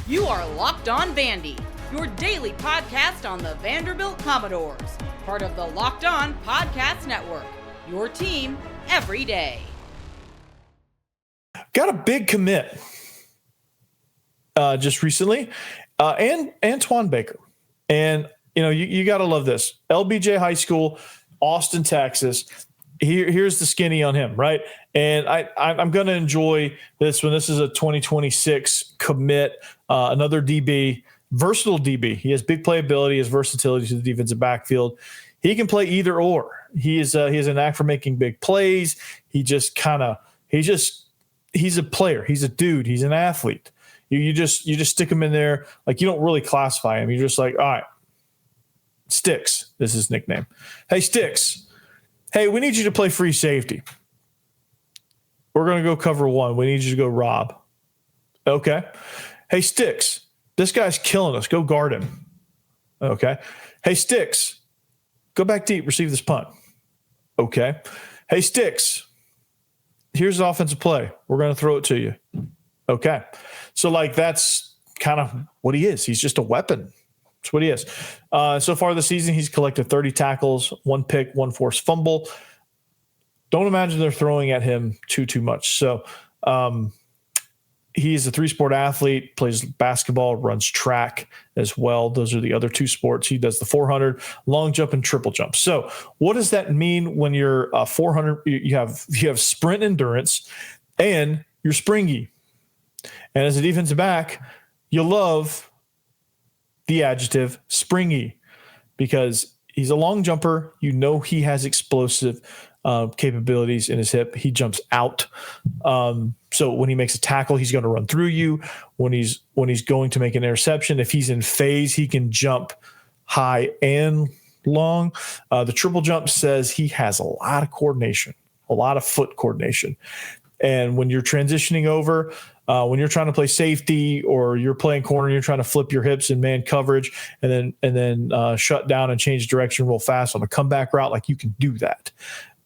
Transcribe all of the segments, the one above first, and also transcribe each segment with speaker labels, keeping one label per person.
Speaker 1: You are Locked On Vandy, your daily podcast on the Vanderbilt Commodores, part of the Locked On Podcast Network, your team every day.
Speaker 2: Got a big commit just recently, and Antione Baker. And, you got to love this. LBJ High School, Austin, Texas. Here's the skinny on him, right? And I'm going to enjoy this one. This is a 2026 commit, another DB, versatile DB. He has big playability, has versatility to the defensive backfield. He can play either or. He has a knack for making big plays. He's a player. He's a dude. He's an athlete. You just stick him in there. Like, you don't really classify him. You're just like, all right, Sticks. This is his nickname. Hey, Sticks. Hey, we need you to play free safety. We're going to go cover one. We need you to go rob. Okay. Hey, Sticks. This guy's killing us. Go guard him. Okay. Hey, Sticks. Go back deep. Receive this punt. Okay. Hey, Sticks. Here's the offensive play. We're going to throw it to you. Okay. So, that's kind of what he is. He's just a weapon. That's what he is. So far this season, he's collected 30 tackles, 1 pick, 1 forced fumble. Don't imagine they're throwing at him too much. So he's a 3-sport athlete, plays basketball, runs track as well. Those are the other 2 sports. He does the 400, long jump, and triple jump. So what does that mean when you're 400? You have sprint endurance and you're springy. And as a defensive back, you love the adjective springy because he's a long jumper. He has explosive capabilities in his hip. He jumps out. So when he makes a tackle, he's going to run through you. When he's going to make an interception, if he's in phase, he can jump high and long. The triple jump says he has a lot of coordination, a lot of foot coordination. And when you're transitioning over, when you're trying to play safety or you're playing corner, you're trying to flip your hips in man coverage and then shut down and change direction real fast on a comeback route, you can do that.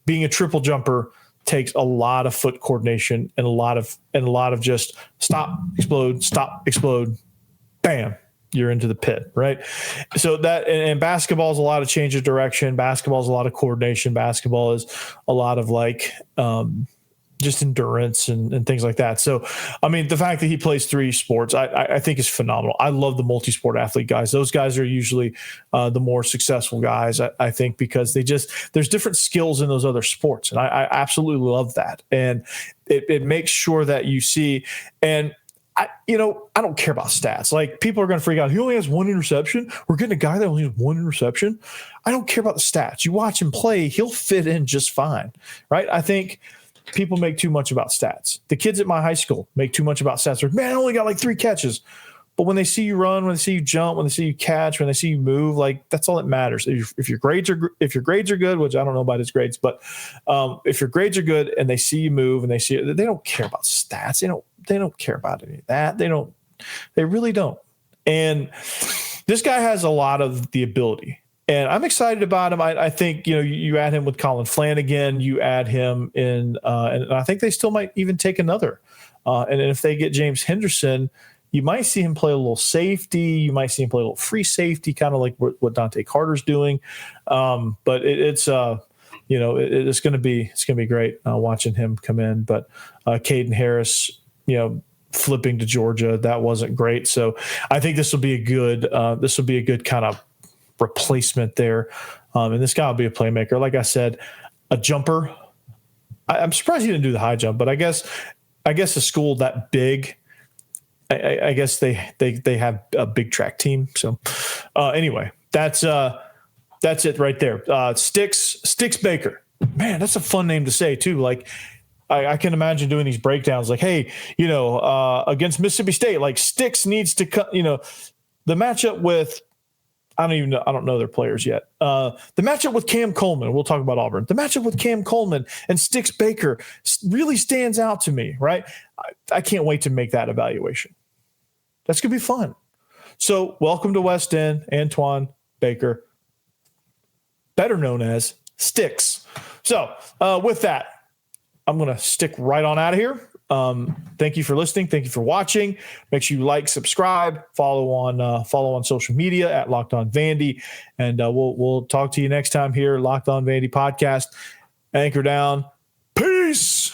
Speaker 2: Being a triple jumper takes a lot of foot coordination and a lot of just stop, explode, bam, you're into the pit, right? So that and basketball is a lot of change of direction. Basketball is a lot of coordination. Basketball is a lot of just endurance and things like that. So, the fact that he plays 3 sports, I think is phenomenal. I love the multi-sport athlete guys. Those guys are usually the more successful guys, I think, because there's different skills in those other sports. And I absolutely love that. And it makes sure that you see, and I don't care about stats. People are going to freak out. He only has 1 interception. We're getting a guy that only has 1 interception. I don't care about the stats. You watch him play, he'll fit in just fine, right? I think people make too much about stats. The kids at my high school make too much about stats. They're, man, I only got 3 catches. But when they see you run, when they see you jump, when they see you catch, when they see you move, that's all that matters. If your grades are good, which I don't know about his grades, but if your grades are good and they see you move and they don't care about stats. They don't care about any of that. They really don't. And this guy has a lot of the ability. And I'm excited about him. I think, you add him with Colin Flanagan, you add him in, and I think they still might even take another. And if they get James Henderson, you might see him play a little safety. You might see him play a little free safety, kind of like what Dante Carter's doing. But it's going to be great watching him come in. But Caden Harris, flipping to Georgia, that wasn't great. So I think this will be a good kind of replacement there. And this guy will be a playmaker. Like I said, a jumper. I'm surprised he didn't do the high jump, but I guess a school that big, I guess they have a big track team. So anyway, that's it right there. Sticks Baker. Man, that's a fun name to say too. I can imagine doing these breakdowns hey, against Mississippi State, Sticks needs to cut, the matchup with, I don't know their players yet. The matchup with Cam Coleman, we'll talk about Auburn. The matchup with Cam Coleman and Sticks Baker really stands out to me, right? I can't wait to make that evaluation. That's going to be fun. So welcome to West End, Antione Baker, better known as Sticks. So with that, I'm going to stick right on out of here. Thank you for listening. Thank you for watching. Make sure you like, subscribe, follow on social media at Locked On Vandy, and we'll talk to you next time here. Locked On Vandy podcast. Anchor down. Peace.